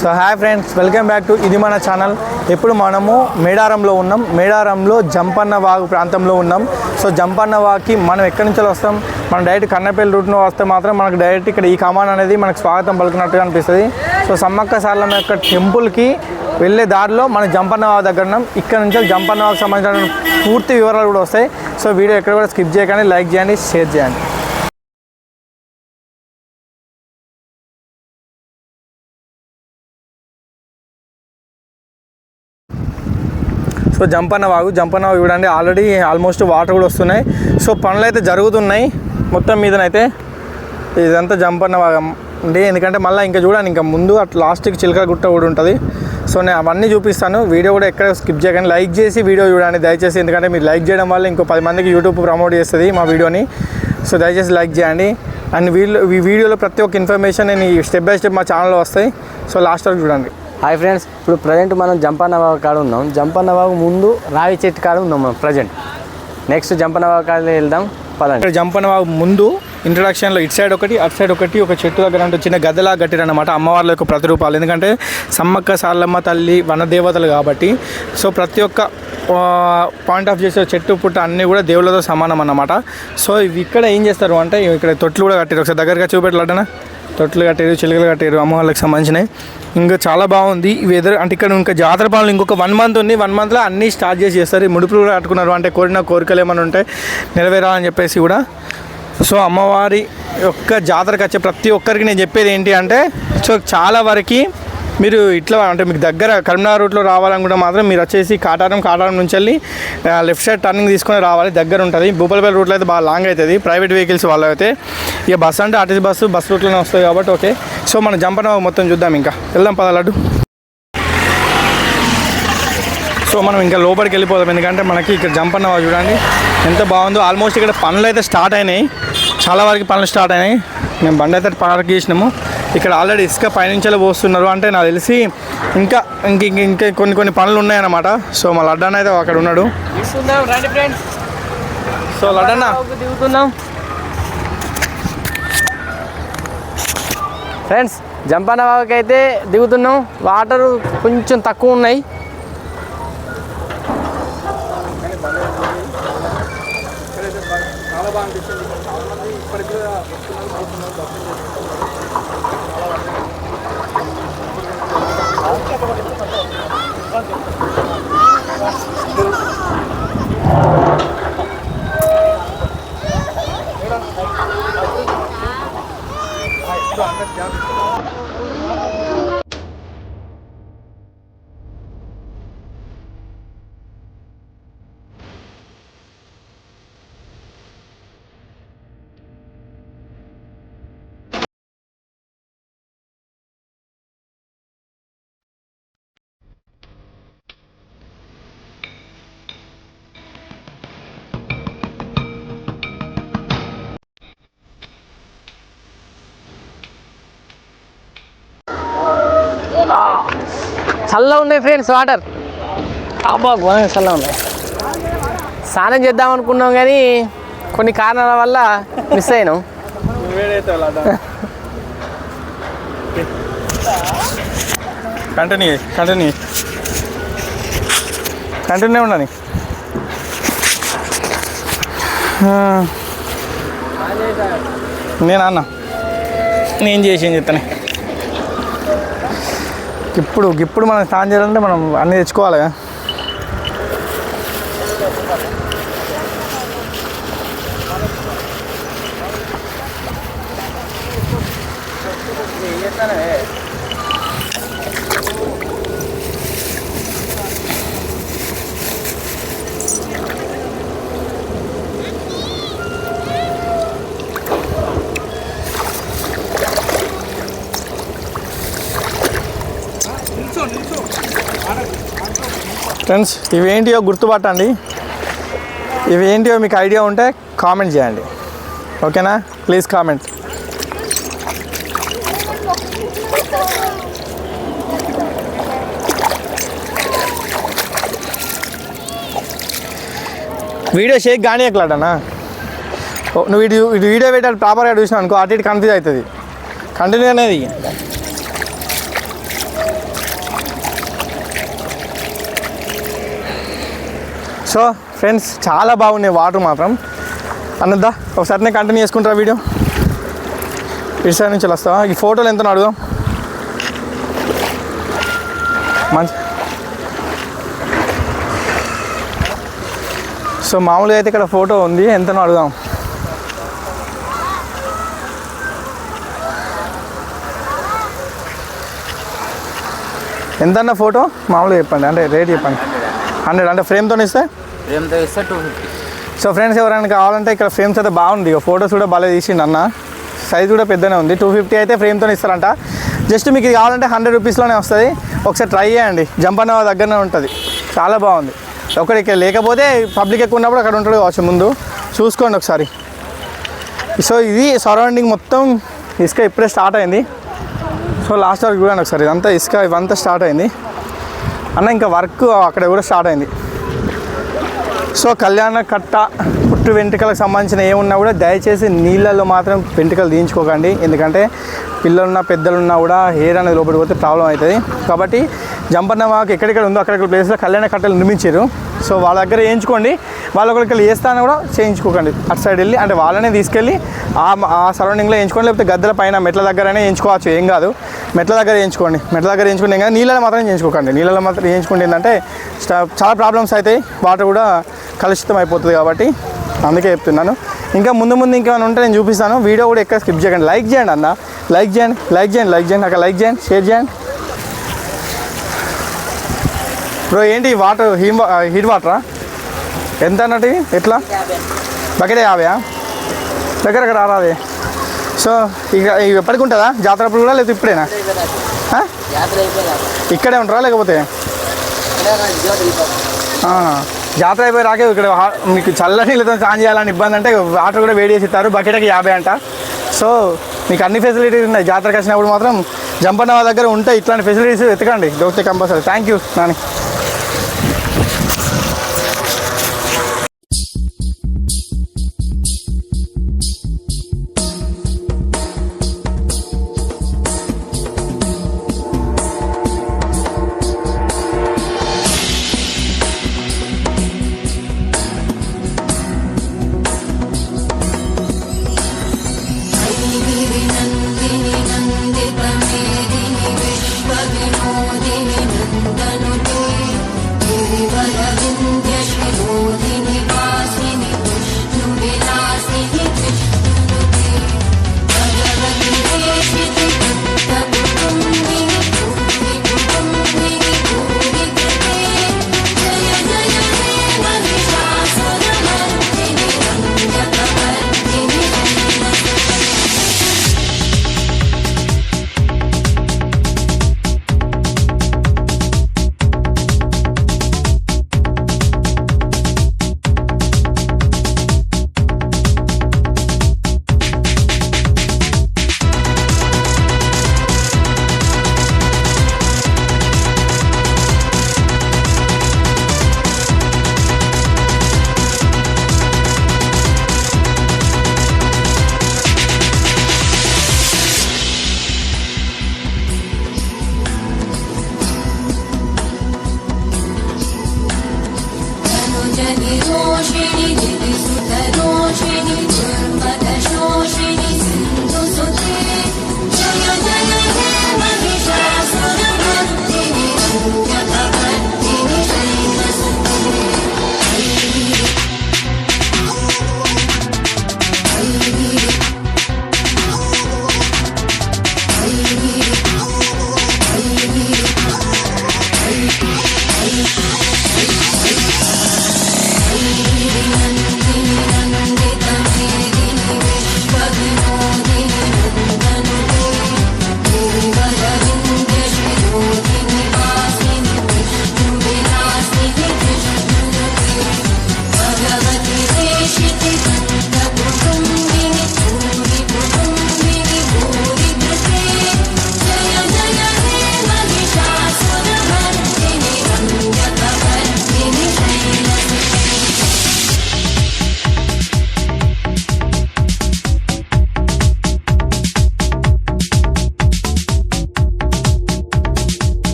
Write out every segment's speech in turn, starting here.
So hi friends, welcome back to ఇది మన channel. ఇప్పుడు మనము మేడారంలో ఉన్నాం. మేడారంలో జంపన్న వాగు ప్రాంతంలో ఉన్నాం. సో జంపన్న వాగుకి మనం ఎక్కడి నుంచి వస్తాం? మనం డైరెక్ట్ కన్నపల్లి రూట్ను వస్తే మాత్రం మనకు డైరెక్ట్ ఇక్కడ ఈ కమాన్ అనేది మనకు స్వాగతం పలుకున్నట్టుగా అనిపిస్తుంది. సో సమ్మక్క సారలమ్మ యొక్క టెంపుల్కి వెళ్ళే దారిలో మన జంపన్న వాగు దగ్గర ఉన్నాం. ఇక్కడ నుంచి జంపన్న వాగుకి సంబంధించిన పూర్తి వివరాలు కూడా వస్తాయి. సో వీడియో ఎక్కడ కూడా స్కిప్ చేయకండి, లైక్ చేయండి, షేర్ చేయండి. సో జంపన్న వాగు చూడండి, ఆల్మోస్ట్ వాటర్ కూడా వస్తున్నాయి. సో పనులు అయితే జరుగుతున్నాయి మొత్తం మీదనైతే. ఇదంతా జంపన్న వాగు అండి. ఎందుకంటే మళ్ళీ ఇంకా చూడండి, ఇంకా ముందు అట్లా లాస్ట్కి చిలకల గుట్ట కూడా ఉంటుంది. సో నేను అవన్నీ చూపిస్తాను. వీడియో కూడా ఎక్కడ స్కిప్ చేయకండి, లైక్ చేసి వీడియో చూడండి దయచేసి. ఎందుకంటే మీరు లైక్ చేయడం వల్ల ఇంకో 10 మందికి యూట్యూబ్ ప్రమోట్ చేస్తుంది మా వీడియోని. సో దయచేసి లైక్ చేయండి. అండ్ ఈ వీడియోలో ప్రతి ఒక్క ఇన్ఫర్మేషన్ నేను స్టెప్ బై స్టెప్ మా ఛానల్లో వస్తాయి. సో లాస్ట్ వరకు చూడండి. హాయ్ ఫ్రెండ్స్, ఇప్పుడు ప్రజెంట్ మనం జంపన్న వాగు కాడ ఉన్నాం. జంపన్న వాగు ముందు రావి చెట్టు కాడ ఉన్నాం మనం ప్రజెంట్. నెక్స్ట్ జంపన్న వాగు కాడ వెళ్దాం పదండి. ఇక్కడ జంపన్న వాగు ముందు ఇంట్రడక్షన్లో ఇటు సైడ్ ఒకటి, అటు సైడ్ ఒకటి, ఒక చెట్టు దగ్గర అంటే చిన్న గద్దలా కట్టిరన్నమాట అమ్మవార్ల యొక్క ప్రతిరూపాలు. ఎందుకంటే సమ్మక్క సారలమ్మ తల్లి వనదేవతలు కాబట్టి. సో ప్రతి ఒక్క పాయింట్ ఆఫ్ చేసే చెట్టు పుట్ట అన్నీ కూడా దేవుళ్ళతో సమానం అన్నమాట. సో ఇవి ఇక్కడ ఏం చేస్తారు అంటే ఇక్కడ తొట్లు కూడా కట్టారు. ఒకసారి దగ్గరగా చూపెట్టలేటనా, తొట్లు కట్టారు, చిలుకలు కట్టారు అమ్మవాళ్ళకి సంబంధించినవి. ఇంకా చాలా బాగుంది వెదర్. అంటే ఇక్కడ ఇంకా జాతర పనులు ఇంకొక 1 మంత్ ఉంది. 1 మంత్లో అన్నీ స్టార్ట్ చేస్తారు. ముడుపులు కూడా కట్టుకున్నారు, అంటే కోరిన కోరికలు ఏమైనా ఉంటే నెరవేరాలని చెప్పేసి కూడా. సో అమ్మవారి యొక్క జాతరకు వచ్చే ప్రతి ఒక్కరికి నేను చెప్పేది ఏంటి అంటే, సో చాలా వరకు మీరు ఇట్లా అంటే మీకు దగ్గర కరీంనగర్ రూట్లో రావాలనుకుంటే మాత్రం మీరు వచ్చేసి కాటారం నుంచి వెళ్ళి లెఫ్ట్ సైడ్ టర్నింగ్ తీసుకొని రావాలి, దగ్గర ఉంటుంది. భూపాలపల్లి రూట్లో అయితే బాగా లాంగ్ అవుతుంది ప్రైవేట్ వెహికల్స్ వాళ్ళు అయితే. ఇక బస్సు అంటే ఆర్టీసీ బస్ రూట్లోనే వస్తుంది కాబట్టి ఓకే. సో మన జంపన్న మొత్తం చూద్దాం, ఇంకా వెళ్దాం పద లడ్డు. సో మనం ఇంకా లోపలికి వెళ్ళిపోదాం, ఎందుకంటే మనకి ఇక్కడ జంపన్న వాగు చూడండి ఎంత బాగుందో. ఆల్మోస్ట్ ఇక్కడ పనులు అయితే స్టార్ట్ అయినాయి, చాలా వరకు పనులు స్టార్ట్ అయినాయి. మేము బండి అయితే పార్క్ చేసినాము. ఇక్కడ ఆల్రెడీ ఇసుక పైనుంచేలా పోస్తున్నారు. అంటే నాకు తెలిసి ఇంకా కొన్ని పనులు ఉన్నాయన్నమాట. సో మా లడ్డన్న అయితే అక్కడ ఉన్నాడు. సో లడ్డన్న దిగుతున్నాం ఫ్రెండ్స్. జంపన్న వాగుకి అయితే దిగుతున్నాం. వాటర్ కొంచెం తక్కువ ఉన్నాయి. చాలా బాగా అనిపిస్తుంది. చాలామంది ఇప్పటికీ చల్లగా ఉన్నాయి ఫ్రెండ్స్ వాటర్. అబ్బా ఘోరంగా చల్లగా ఉన్నాయి. స్నానం చేద్దాం అనుకున్నాం కానీ కొన్ని కారణాల వల్ల మిస్ అయినాం. కంటిన్యూ ఉండని. నేను చేసి చెప్తాను. ఇప్పుడు మనం స్నానం చేయాలంటే మనం అన్నీ తెచ్చుకోవాలి. ఫ్రెండ్స్ ఇవేంటియో గుర్తుపట్టండి. ఇవేంటియో మీకు ఐడియా ఉంటే కామెంట్ చేయండి, ఓకేనా? Please comment. వీడియో షేక్ కానీ ఎక్కలాడనా నువ్వు ఇటు వీడియో పెట్టాలి ప్రాపర్గా చూసినావు అనుకో, అటు ఇటు కన్ఫ్యూజ్ అవుతుంది. కంటిన్యూ అనేది సో ఫ్రెండ్స్ చాలా బాగున్నాయి వాటర్ మాత్రం. అన్నద్దా ఒకసారి నేను కంటిన్యూ చేసుకుంటారా వీడియో? ఇటు సైడ్ నుంచి వస్తావా? ఈ ఫోటోలు ఎంతనో అడుగుదాం. మంచి సో మామూలుగా అయితే ఇక్కడ ఫోటో ఉంది, ఎంతనో అడుగుదాం. ఎంత అన్న ఫోటో మామూలుగా చెప్పండి, అంటే రేట్ చెప్పండి. 100 అంటే ఫ్రేమ్తో ఇస్తే 250. సో ఫ్రెండ్స్ ఎవరైనా కావాలంటే ఇక్కడ ఫ్రేమ్స్ అయితే బాగుంది. ఇక ఫోటోస్ కూడా బాగా తీసిండు అన్న, సైజ్ కూడా పెద్దనే ఉంది. 250 అయితే ఫ్రేమ్తో ఇస్తారంట. జస్ట్ మీకు ఇది కావాలంటే 100 రూపీస్లోనే వస్తుంది. ఒకసారి ట్రై చేయండి, జంపన్న దగ్గరనే ఉంటుంది, చాలా బాగుంది. ఒకటి ఇక్కడ లేకపోతే పబ్లిక్ ఎక్కువ ఉన్నప్పుడు అక్కడ ఉంటాడు కావచ్చు, ముందు చూసుకోండి ఒకసారి. సో ఇది సరౌండింగ్ మొత్తం ఇసుక ఇప్పుడే స్టార్ట్ అయింది. సో లాస్ట్ వరకు చూడండి ఒకసారి, ఇదంతా ఇసుక ఇవంతా స్టార్ట్ అయింది అన్న. ఇంకా వర్క్ అక్కడ కూడా స్టార్ట్ అయింది. సో కళ్యాణ కట్ట పుట్టు వెంట్రుకలకు సంబంధించిన ఏమున్నా కూడా దయచేసి నీళ్ళల్లో మాత్రం వెంట్రుకలు తీయించుకోకండి. ఎందుకంటే పిల్లలున్నా పెద్దలున్నా కూడా హెయిర్ అనేది లోపలికి పోతే ప్రాబ్లం అవుతుంది. కాబట్టి జంపన్న మాకు ఎక్కడెక్కడ ఉందో అక్కడెక్కడ ప్లేస్లో కళ్యాణ కట్టలు నిర్మించారు. సో వాళ్ళ దగ్గర వేయించుకోండి. వాళ్ళ ఒకరికి వేస్తాను కూడా చేయించుకోకండి. అటు సైడ్ వెళ్ళి అంటే వాళ్ళనే తీసుకెళ్ళి ఆ సరౌండింగ్లో వేయించుకోండి. లేకపోతే గద్దెల పైన మెట్ల దగ్గరనే వేయించుకోవచ్చు, ఏం కాదు. మెట్ల దగ్గర వేయించుకోండి. మెట్ల దగ్గర వేయించుకుంటే కానీ నీళ్ళలో మాత్రం చేయించుకోకండి. నీళ్ళలో మాత్రం వేయించుకుంటే ఏంటంటే చాలా ప్రాబ్లమ్స్ అవుతాయి, వాటర్ కూడా కలుషితం అయిపోతుంది. కాబట్టి అందుకే చెప్తున్నాను. ఇంకా ముందు ఇంకేమైనా ఉంటే నేను చూపిస్తాను. వీడియో కూడా ఎక్కడ స్కిప్ చేయకండి. లైక్ చేయండి అన్న, లైక్ చేయండి అక్కడ లైక్ చేయండి, షేర్ చేయండి. బ్రో ఏంటి వాటర్ హీట్ వాటరా? ఎంత అన్నట్టు ఎట్లా? బకెట్ 50 దగ్గర రారాదే. సో ఇక ఎప్పటికి ఉంటుందా జాతర అప్పుడు కూడా, లేకపోతే ఇప్పుడేనా? ఇక్కడే ఉంటారా లేకపోతే జాతర అయిపోయి రాకే ఇక్కడ మీకు చల్ల నీళ్ళతో స్నానం చేయాలని ఇబ్బంది అంటే వాటర్ కూడా వేడి చేసి ఇస్తారు. బకెట్కి 50 అంట. సో మీకు అన్ని ఫెసిలిటీస్ ఉన్నాయి. జాతరకు వచ్చినప్పుడు మాత్రం జంపన్న దగ్గర ఉంటాయి ఇట్లాంటి ఫెసిలిటీస్, వెతకండి, దొరికితే compulsory. Thank you Nani. Nandita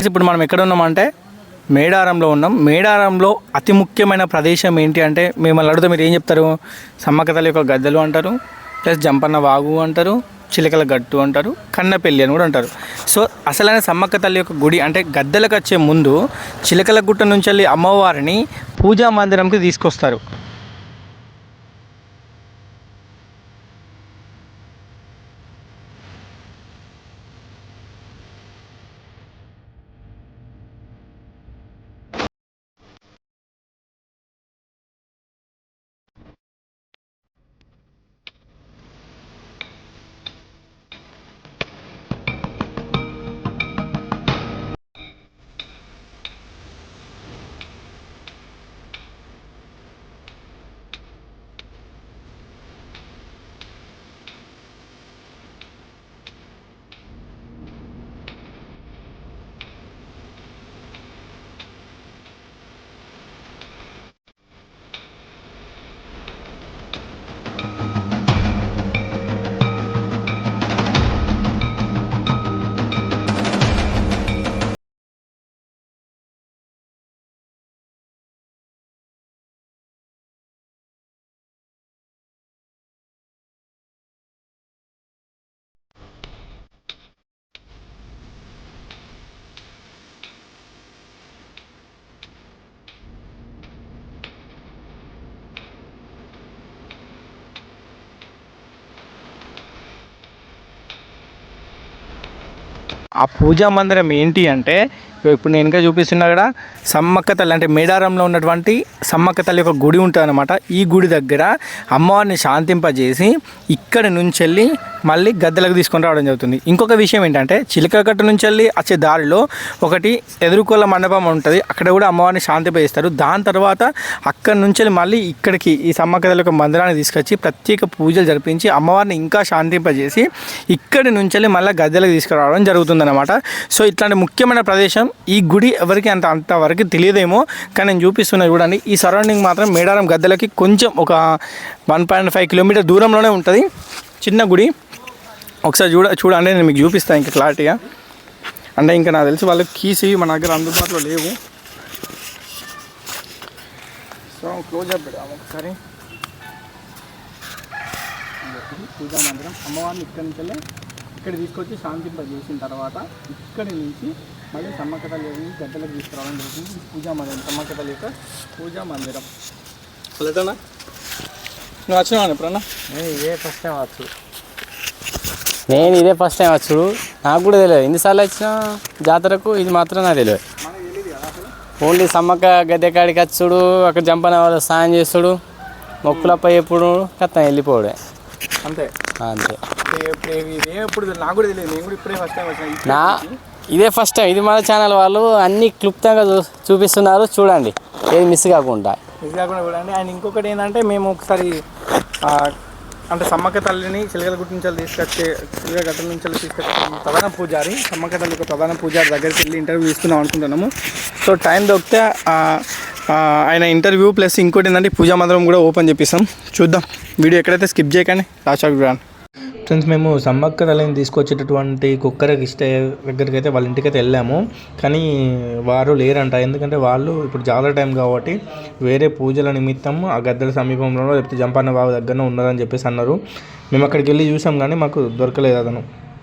friends ఇప్పుడు మనం ఎక్కడ ఉన్నామంటే మేడారంలో ఉన్నాం. మేడారంలో అతి ముఖ్యమైన ప్రదేశం ఏంటి అంటే మిమ్మల్ని అడిగితే మీరు ఏం చెప్తారు? సమ్మక్క తల్లి యొక్క గద్దెలు అంటారు, ప్లస్ జంపన్న వాగు అంటారు, చిలకల గట్టు అంటారు, కన్నపెల్లి అని కూడా అంటారు. సో అసలైన సమ్మక్క తల్లి యొక్క గుడి అంటే గద్దెలకు వచ్చే ముందు చిలకల గుట్ట నుంచి వెళ్ళి అమ్మవారిని పూజా మందిరంకి తీసుకొస్తారు. ఆ పూజా మందిరం ఏంటి అంటే ఇప్పుడు నేను ఇంకా చూపిస్తున్నా కదా సమ్మక్క తల్లి అంటే మేడారంలో ఉన్నటువంటి సమ్మక్క తల్లి యొక్క గుడి ఉంటుంది అనమాట. ఈ గుడి దగ్గర అమ్మవారిని శాంతింపజేసి ఇక్కడి నుంచి వెళ్ళి మళ్ళీ గద్దెలకు తీసుకొని రావడం జరుగుతుంది. ఇంకొక విషయం ఏంటంటే చిలకగట్టు నుంచి వెళ్ళి వచ్చే దారిలో ఒకటి ఎదురుకోళ్ళ మండపం ఉంటుంది, అక్కడ కూడా అమ్మవారిని శాంతింపజేస్తారు. దాని తర్వాత అక్కడి నుంచి వెళ్ళి మళ్ళీ ఇక్కడికి ఈ సమ్మక్క తల్లి యొక్క మందిరాన్ని తీసుకొచ్చి ప్రత్యేక పూజలు జరిపించి అమ్మవారిని ఇంకా శాంతింపజేసి ఇక్కడి నుంచి వెళ్ళి మళ్ళీ గద్దెలకు తీసుకురావడం జరుగుతుందన్నమాట. సో ఇట్లాంటి ముఖ్యమైన ప్రదేశం ఈ గుడి ఎవరికి అంతవరకు తెలియదేమో, కానీ నేను చూపిస్తున్నా చూడండి. ఈ సరౌండింగ్ మాత్రం మేడారం గద్దెలకి కొంచెం ఒక 1.5 కిలోమీటర్ దూరంలోనే ఉంటుంది. చిన్న గుడి ఒకసారి చూడండి నేను మీకు చూపిస్తాను ఇంకా క్లారిటీగా. అంటే ఇంకా నాకు తెలిసి వాళ్ళకి కీస్ మన దగ్గర అందుబాటులో లేవు. సో క్లోజ్ అప్ పెడదాం ఒకసారి. పూజా మందిరం అమ్మవారిని ఇక్కడి నుంచి ఇక్కడ తీసుకొచ్చి శాంతింపజేసిన తర్వాత ఇక్కడి నుంచి మళ్ళీ సమ్మక్క తల్లి గద్దెలకు తీసుకురావడం జరుగుతుంది. పూజా మందిరం సమ్మక్క తల్లి యొక్క పూజా మందిరం. లేదన్నా నువ్వు వచ్చినావా ఎప్పుడన్నా? ఇదే ఫస్ట్ టైం వచ్చు. నేను ఇదే ఫస్ట్ టైం వచ్చు, నాకు కూడా తెలియదు. ఎన్నిసార్లు వచ్చినా జాతరకు ఇది మాత్రం నాకు తెలియదు. ఓన్లీ సమ్మక్క గద్దె కాడికి వచ్చుడు, అక్కడ జంపన వాళ్ళు స్నానం చేస్తుడు, మొక్కులపై ఎప్పుడు కత్తం వెళ్ళిపోవడే అంతే అంతే. ఇప్పుడు నాకు కూడా తెలియదు, నేను కూడా ఇప్పుడే ఫస్ట్ టైం వచ్చిన. ఇదే ఫస్ట్ టైం. ఇది మన ఛానల్ వాళ్ళు అన్ని క్లుప్తంగా చూపిస్తున్నారు, చూడండి, ఏది మిస్ కాకుండా చూడండి. అండ్ ఇంకొకటి ఏంటంటే మేము ఒకసారి అంటే సమ్మక్క తల్లిని చిలకలగుట్ట నుంచి తీసుకొచ్చే చిలకగట్ట నుంచి తీసుకొచ్చే ప్రధాన పూజారి సమ్మక్క తల్లి యొక్క ప్రధాన పూజారి దగ్గరికి వెళ్ళి ఇంటర్వ్యూ ఇస్తున్నాం అనుకుంటున్నాము. సో టైం దొరికితే ఆయన ఇంటర్వ్యూ ప్లస్ ఇంకోటి ఏంటంటే పూజా మందిరం కూడా ఓపెన్ చేపిస్తాం. చూద్దాం, వీడియో ఎక్కడైతే స్కిప్ చేయకండి లాస్ట్ రాను. ఫ్రెండ్స్ మేము సమ్మక్క తల్లిని తీసుకొచ్చేటటువంటి కుక్కరకి ఇష్ట దగ్గరికి అయితే వాళ్ళ ఇంటికైతే వెళ్ళాము, కానీ వారు లేరంట. ఎందుకంటే వాళ్ళు ఇప్పుడు జాతర టైం కాబట్టి వేరే పూజల నిమిత్తం ఆ గద్దెల సమీపంలో లేకపోతే జంపన్న బావి దగ్గర ఉన్నారని చెప్పేసి అన్నారు. మేము అక్కడికి వెళ్ళి చూసాం కానీ మాకు దొరకలేదు అతను.